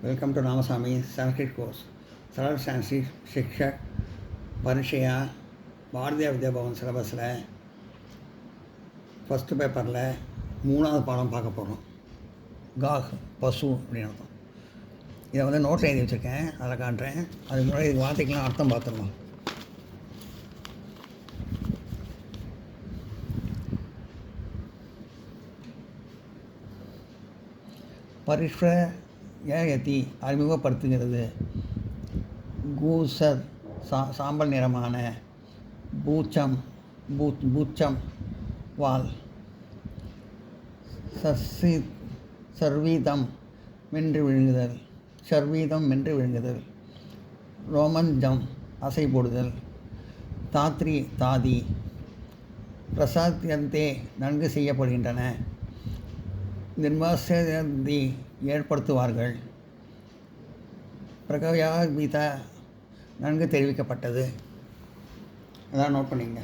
Welcome to Ramaswamy Sanskrit course सरल संस्कृत शिक्षक परिचय பாரதிய வித்யாபவன் சிலபஸில் ஃபஸ்ட்டு பேப்பரில் 3வது பாடம் பார்க்க போகிறோம். காக் பசு அப்படின்னு அர்த்தம். இதை வந்து நோட்டில் எழுதி வச்சுருக்கேன், அதில் காட்டுறேன். அதுக்கு முன்னாடி இது வார்த்தைக்கெலாம் அர்த்தம் பார்த்துடலாம். பரிஷ்வயதி அறிமுகப்படுத்துகிறது. கூசர் சாம்பல் நிறமான. பூச்சம் வால். சர்வீதம் மென்று விழுங்குதல். ரோமஞ்சம் அசை போடுதல். தாதி பிரசாத்தியந்தே நன்கு செய்யப்படுகின்றன. நிர்வாசதி ஏற்படுத்துவார்கள். பிரகவியாபித நன்கு தெரிவிக்கப்பட்டது. அதான் நோட் பண்ணிங்க.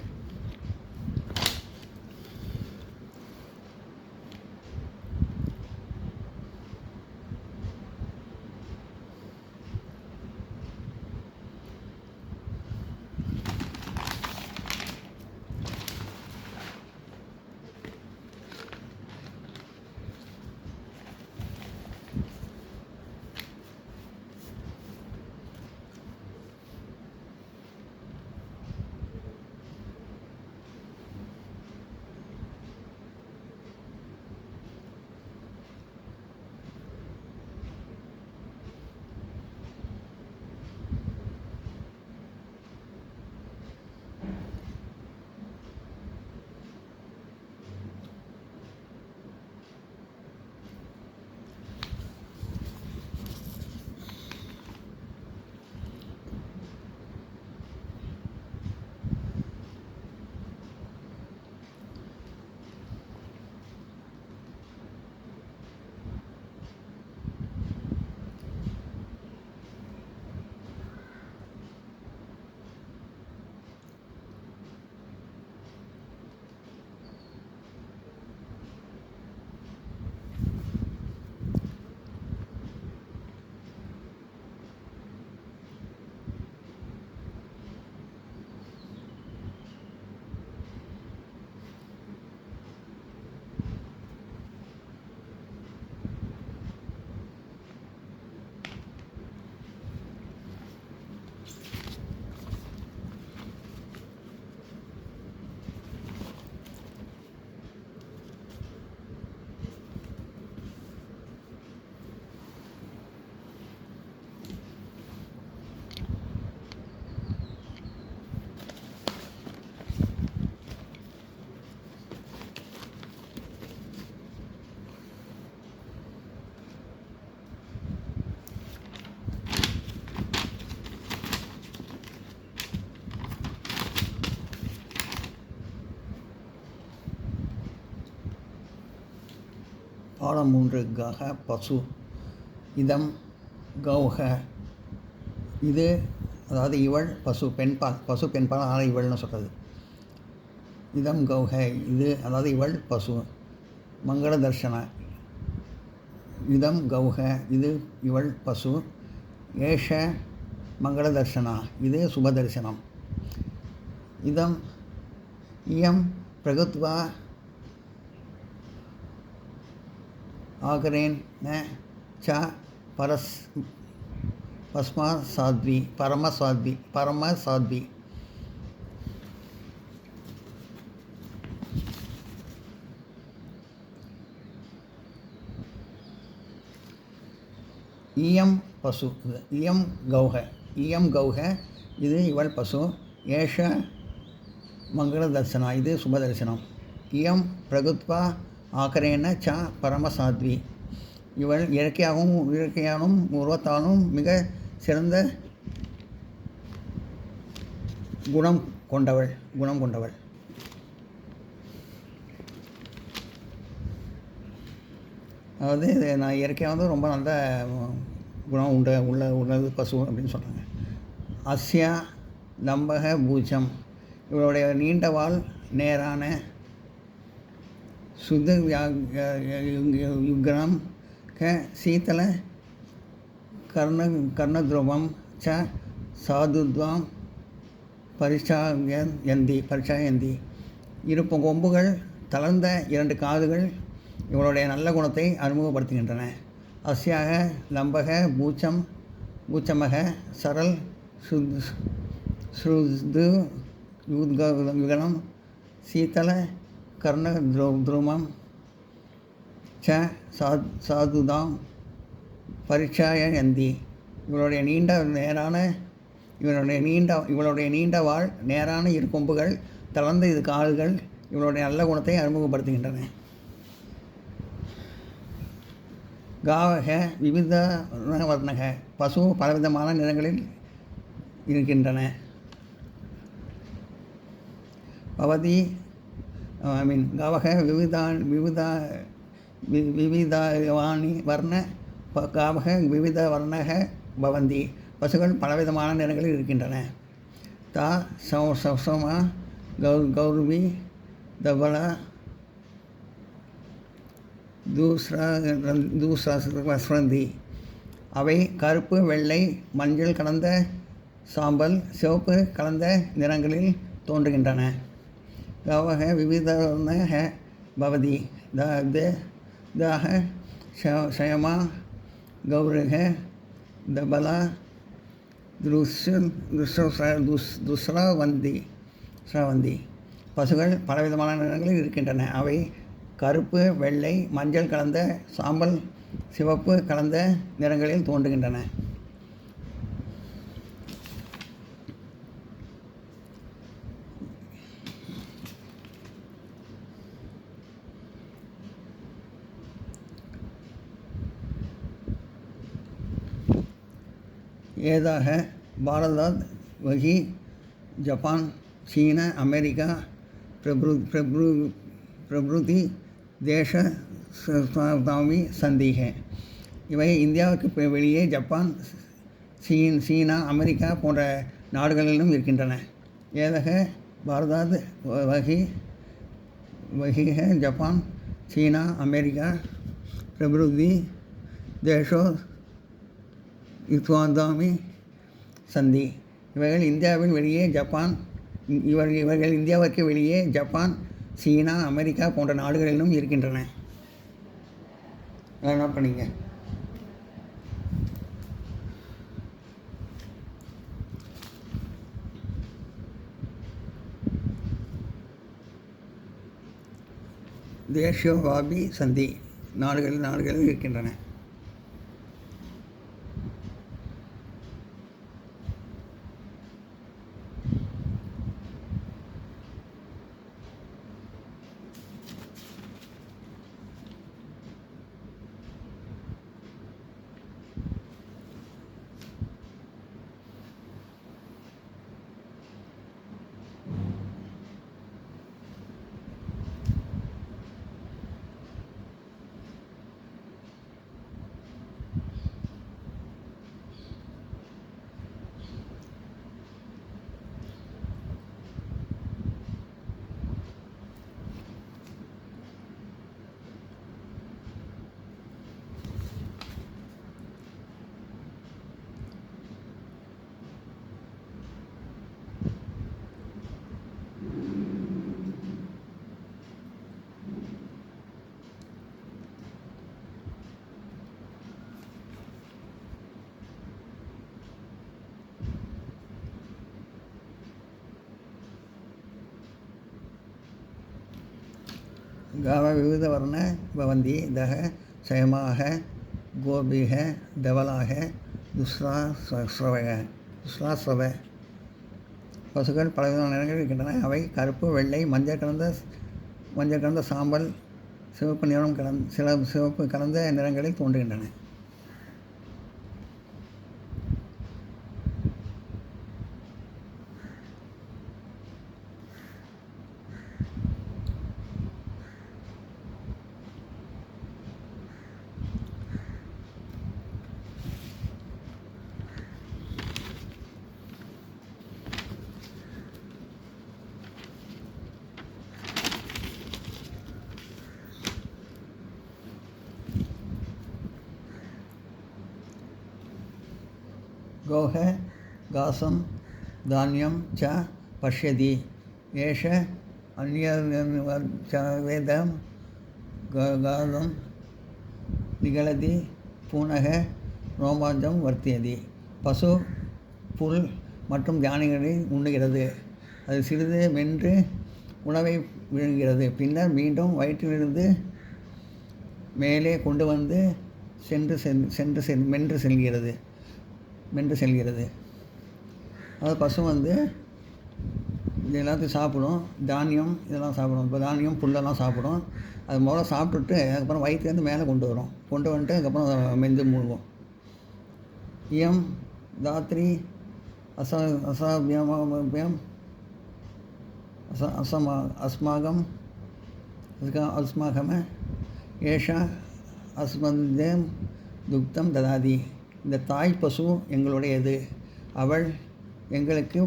பாடம் 3 கஹ பசு. இதம் கௌஹ இது, அதாவது இவள். பசு பெண்பால் ஆனால் இவள்னு சொல்கிறது. இதம் கௌஹ இது, அதாவது இவள் பசு. மங்கள தர்ஷன. இதம் கௌஹ இது இவள் பசு. ஏஷ மங்கள தர்ஷனா இது சுபதர்சனம். இயம் பிரகுத்வா ஆகரேன் ச பரமசாத்வி. இயம் பசு. இயம் கௌஹ இது இவள் பசு. ஏஷ மங்கள தர்சனா இது சுபதர்சனம். இயம் பிரகுத்வா ஆகரேன ச பரமசாத்வி இவள் இயற்கையாகவும் உருவத்தாலும் மிக சிறந்த குணம் கொண்டவள். அதாவது நான் இயற்கையாக ரொம்ப நல்ல குணம் உள்ளது பசு அப்படின்னு சொல்கிறாங்க. அஸ்யா லம்பக பூஜம் இவளுடைய நீண்ட வால் நேரான. சுத்த யுக்னம் க சீத்தல கர்ண கர்ணத்ருவம் ச சாதுத்வாம் பரிச்சாயந்தி. இரு கொம்புகள், தளர்ந்த 2 காதுகள் இவளுடைய நல்ல குணத்தை அறிமுகப்படுத்துகின்றன. அஸ்யாக லம்பக பூச்சமக சரல் ஸ்ருது யுகனம் சீதள கர்ணத்ருமம் ச சாதுதாம் பரிச்சாயந்தி. இவளுடைய நீண்ட வாள், நேரான 2 கொம்புகள், தளர்ந்த 2 கால்கள் இவளுடைய நல்ல குணத்தை அறிமுகப்படுத்துகின்றன. காவக விவித வர்ணக, பசு பலவிதமான நிறங்களில் இருக்கின்றன. பவதி காவக விவிதானி வர்ண காவக விவித வர்ணக பவந்தி. பசுகள் பலவிதமான நிறங்களில் இருக்கின்றன. தா சௌசமா கௌர்வி தபல தூஸ்ரந்தி. அவை கருப்பு, வெள்ளை, மஞ்சள் கலந்த சாம்பல், சிவப்பு கலந்த நிறங்களில் தோன்றுகின்றன. கவக விவிதவர்ணக பவதி தாஹ ஷயமா கௌரக தபலா துஸ்ரவந்தி. பசுகள் பலவிதமான நிறங்களில் இருக்கின்றன. அவை கருப்பு, வெள்ளை, மஞ்சள் கலந்த சாம்பல், சிவப்பு கலந்த நிறங்களில் தோன்றுகின்றன. ஏதாக பாரதாத் வகி ஜப்பான் சீன அமெரிக்கா பிரபுதி தேச தாமி சந்திக. இவை இந்தியாவுக்கு வெளியே ஜப்பான், சீனா, அமெரிக்கா போன்ற நாடுகளிலும் இருக்கின்றன. ஏதக பாரதாத் வகிக ஜப்பான் சீனா அமெரிக்கா பிரபுதி தேசோ யுத்வாந்தாமி சந்தி. இவர்கள் இந்தியாவின் வெளியே ஜப்பான் இவர்கள் இந்தியாவிற்கு வெளியே ஜப்பான், சீனா, அமெரிக்கா போன்ற நாடுகளிலும் இருக்கின்றன. என்ன பண்ணீங்க? தேசியோவாபி சந்தி. நாடுகளில் இருக்கின்றன. गाव विविधवर्ण भवन्ति दः क्षयमाः गोभिः धवलाः दुस्रास्रव. பசுக்கள் பலவிதமான நிறங்கள் இருக்கின்றன. அவை கருப்பு, வெள்ளை, மஞ்சள் கலந்த சாம்பல், சிவப்பு கலந்த நிறங்களில் தோன்றுகின்றன. गोः गासं धान्यं च पश्यति एष अन्य वेदं गादं निगलति पुनः ரோமாஞ்சம் வர்த்தியதி. பசு புல் மற்றும் தானியங்களை உண்ணுகிறது. அது சிறிது மென்று உணவை விழுங்குகிறது. பின்னர் மீண்டும் வயிற்றிலிருந்து மேலே கொண்டு வந்து மென்று செல்கிறது. அது பசு வந்து இது எல்லாத்தையும் சாப்பிடும். தானியம் இதெல்லாம் சாப்பிடும். இப்போ தானியம் புல்லெல்லாம் சாப்பிடும். அது முதல்ல சாப்பிட்டுட்டு அதுக்கப்புறம் வயிற்றுலேருந்து மேலே கொண்டு வந்துட்டு அதுக்கப்புறம் மெந்து மூழ்கும். இயம் தாத்ரி அசாபியம் அஸ்மாகம ஏஷா அஸ்மந்தம் துக்தம் ததாதி. இந்த தாய் பசு எங்களுடையது. அவள் எங்களுக்கு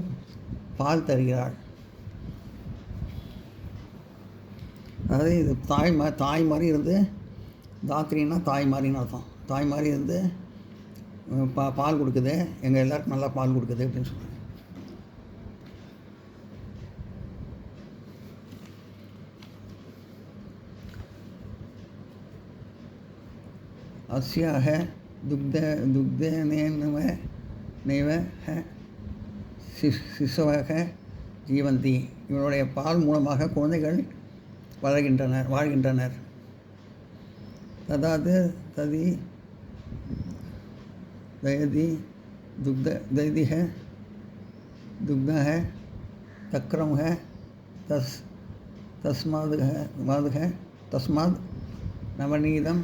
பால் தருகிறாள். அதாவது இது தாய் மாதிரி இருந்து, தாத்ரின்னா தாய் மாதிரின்னு அர்த்தம். தாய் மாதிரி இருந்து பால் கொடுக்குது, எங்கள் எல்லாருக்கும் நல்லா பால் கொடுக்குது அப்படின்னு சொல்கிறாங்க. அஸ்யாக துக்தேனேவ சிசுவக ஜீவந்தி. இவருடைய பால் மூலமாக குழந்தைகள் வாழ்கின்றனர். ததாது ததி தயதி தைதிக துக்தக தக்ரமக தஸ்மாத் நவநீதம்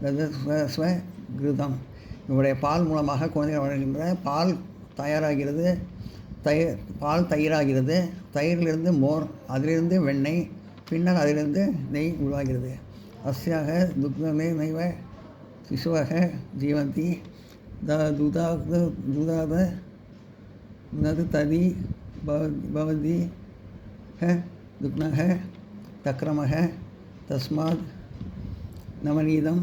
ததஸ்வ கிருதம். இவருடைய பால் மூலமாக குழந்தைகள் வளர்கின்ற பால் தயாராகிறது. பால் தயிராகிறது. தயிரிலிருந்து மோர், அதிலிருந்து வெண்ணெய், பின்னர் அதிலிருந்து நெய் உருவாகிறது. அஸ்யாக துக்தமே நைவ சிசுவக ஜீவந்தி துதாத நது ததி பவதி துக்னக தக்ரமக தஸ்மாத் நவநீதம்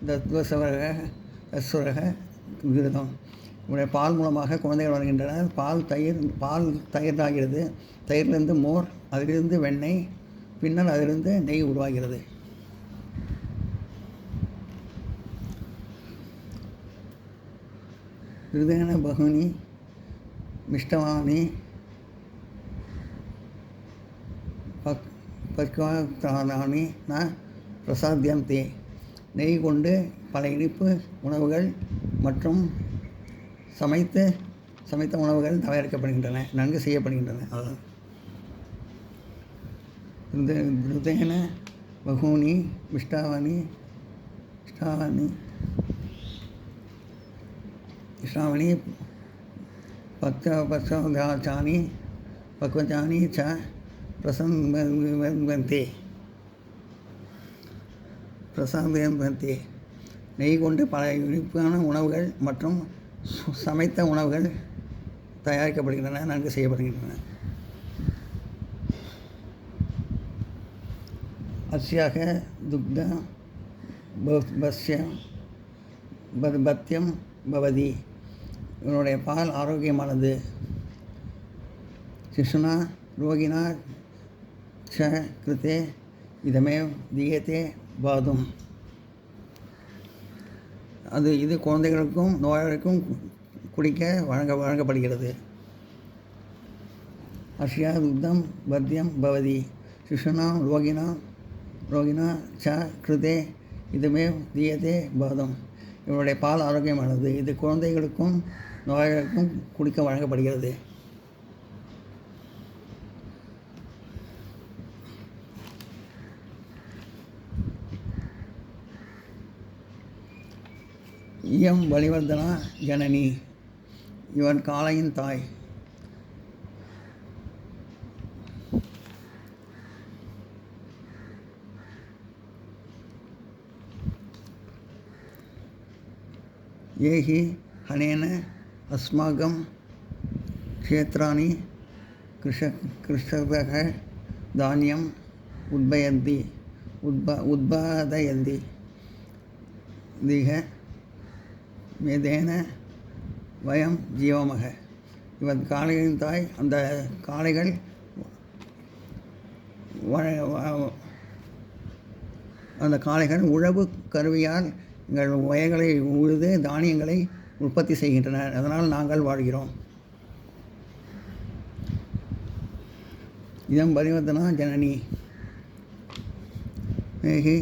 தஸ்வரக விரதம். இவருடைய பால் மூலமாக குழந்தைகள் வருகின்றன. பால் தயிராகிறது. தயிரிலிருந்து மோர், அதிலிருந்து வெண்ணெய், பின்னர் அதிலிருந்து நெய் உருவாகிறது. ஹிருதேன பகுனி மிஷ்டவானி பக்வாத்தானி ந பிரசாத்தியந்தே. நெய் கொண்டு பல இனிப்பு உணவுகள் மற்றும் சமைத்த உணவுகள் தயாரிக்கப்படுகின்றன, நன்கு செய்யப்படுகின்றன. அதுதான் ஹிருதேன பகூனி மிஷ்டாவானி பக்வச்சானி ச பிரசாந்தே. நெய் கொண்டு பல இனிப்பான உணவுகள் மற்றும் சமைத்த உணவுகள் தயாரிக்கப்படுகின்றன, நன்கு செய்யப்படுகின்றன. அஸ்யாக துக்த பத்தியம் பவதி. இவனுடைய பால் ஆரோக்கியமானது. சிசுனா ரோகிணா ச கிருத்தே இதமே தீயத்தே பாதும். இது குழந்தைகளுக்கும் நோயாளிகளுக்கும் குடிக்க வழங்கப்படுகிறது. அஸ்யா துக்தம் பத்தியம் பவதி சிசுனா ரோகிணா ச கிருதே இதுமே தீயத்தே பாதம். இவருடைய பால் ஆரோக்கியமானது. இது குழந்தைகளுக்கும் நோயாளிகளுக்கும் குடிக்க வழங்கப்படுகிறது. இயம் வலிவர்தனா ஜனனி. இவன் காளையின் தாய். ஏஹி ஹனேன அஸ்மாகம் க்ஷேத்ராணி கிருஷக தானியம் உத்பாதயந்தி திக மேதேன வயம் ஜீவமக. இவன் காளைகளின் தாய். அந்த காளைகள் அந்த காளைகள் உழவு கருவியால் எங்கள் வயல்களை உழுது தானியங்களை உற்பத்தி செய்கின்றன. அதனால் நாங்கள் வாழ்கிறோம். இதம் பரிவர்த்தனா ஜனனி மேகி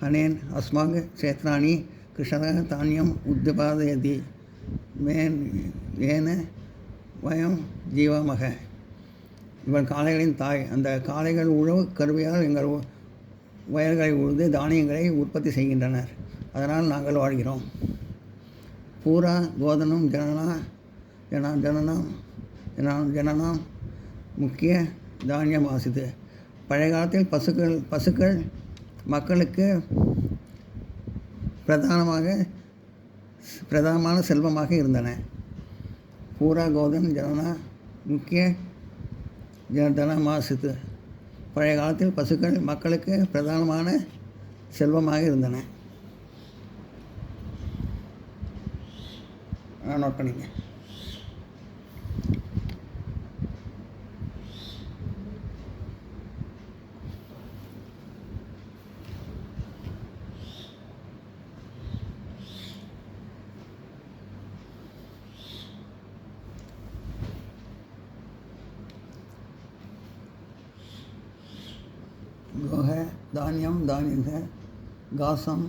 அனேன் அஸ்மாக் க்ஷேத்ராணி கிருஷ்ண தானியம் உத்பாதயதி ஏன வயம் ஜீவமக. இவன் காளைகளின் தாய். அந்த காளைகள் உழவு கருவியால் எங்கள் வயல்களை உழுது தானியங்களை உற்பத்தி செய்கின்றனர். அதனால் நாங்கள் வாழ்கிறோம். பூரா கோதனம் ஜனனம் முக்கிய தானியம் ஆசிது. பழைய காலத்தில் பசுக்கள் மக்களுக்கு பிரதானமான செல்வமாக இருந்தன. பூரா கோதன் ஜனனா முக்கிய தனமாசித்து. பழைய காலத்தில் பசுக்கள் மக்களுக்கு பிரதானமான செல்வமாக இருந்தன. நோட் பண்ணிங்க. गोः धान्यं घासं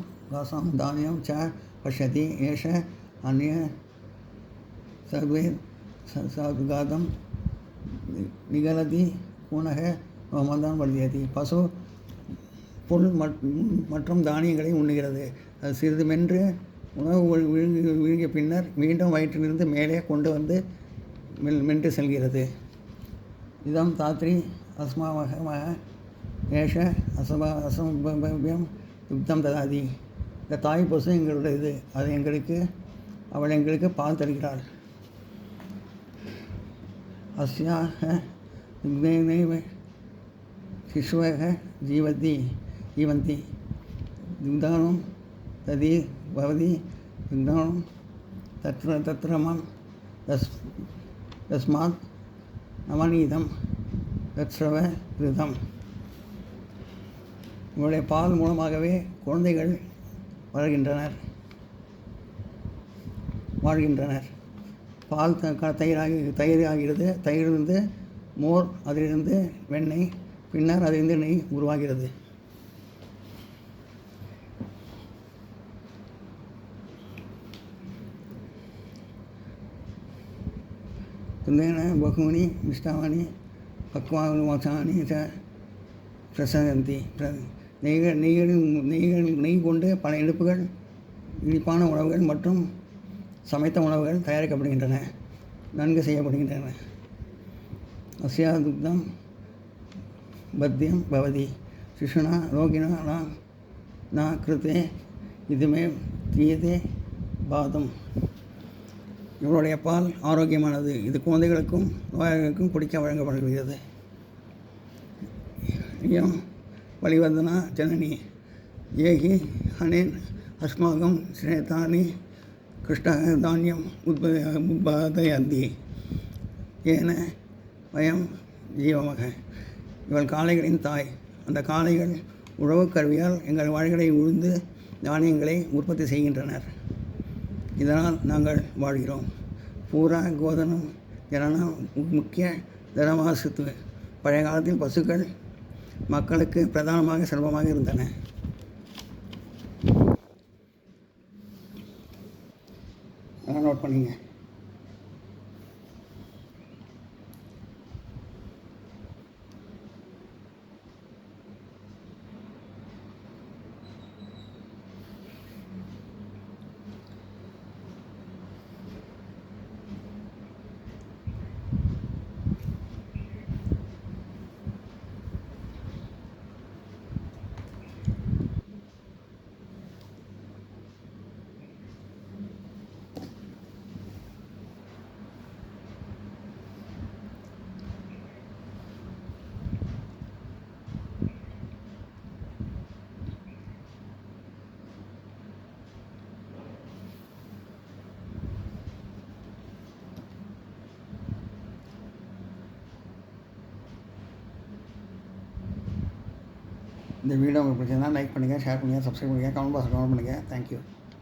धान्यं च पश्यति एष अन्य सर्वैर्गादं निगलति पुनः மதம் வர்த்தியதி. பசு புல் மற்றும் தானியங்களை உண்ணுகிறது. அது சிறிது மென்று உணவு விழுங்கிய பின்னர் மீண்டும் வயிற்றிலிருந்து மேலே கொண்டு வந்து மென்று செல்கிறது. இதம் தாத்ரி அஸ்மாவக ஏஷ அசம்பியம் யுக்தம் ததாதி. இந்த தாய் பசு எங்களுடையது. அவள் எங்களுக்கு பால் தருகிறாள். அஸ்யாக சிசுவக ஜீவந்தி யுக்தானம் ததி பவதி யுக்தானம் தத்ரமம் தஸ்மாத் நவநீதம் தத்ரவ கிருதம். இவருடைய பால் மூலமாகவே குழந்தைகள் வாழ்கின்றனர். பால் தயிராகிறது. தயிரிலிருந்து மோர், அதிலிருந்து வெண்ணெய், பின்னர் அதிலிருந்து நெய் உருவாகிறது. பகுமணி மிஷ்டாவானி பக்வாசானி பிரசந்தி. நெய் கொண்டு பல இனிப்பான உணவுகள் மற்றும் சமைத்த உணவுகள் தயாரிக்கப்படுகின்றன, நன்கு செய்யப்படுகின்றன. அஸ்யா துக்தம் பத்தியம் பவதி சிசுனா ரோகிணா நா கிருத்தே இதுமே தீயதே பாதம். இவருடைய பால் ஆரோக்கியமானது. இது குழந்தைகளுக்கும் நோயாளிகளுக்கும் குடிக்க வழங்கப்படுகிறது. இயம் பலிவர்தனா ஜனனி ஏகி அனேன் அஸ்மாகம் ஸ்ரேதானி கிருஷ்ண தானியம் உத்பாதயந்தி ஏன வயம் ஜீவமக. இவள் காளைகளின் தாய். அந்த காளைகள் உழவு கருவியால் எங்கள் வாழைகளை உழுந்து தானியங்களை உற்பத்தி செய்கின்றனர். இதனால் நாங்கள் வாழ்கிறோம். பூரா கோதனம் ஜனனம் முக்கிய தனமாசித்து. பழைய காலத்தில் பசுக்கள் மக்களுக்கு பிரதானமாக செல்வமாக இருந்தன. நோட் பண்ணிங்க. இந்த வீடியோ உங்களுக்கு பிடிச்சதுன்னா லைக் பண்ணுங்கள், ஷேர் பண்ணுங்கள், சப்ஸ்கிரைப் பண்ணுங்கள், கமெண்ட் பாக்ஸில் கமெண்ட் பண்ணுங்கள். தேங்க்யூ.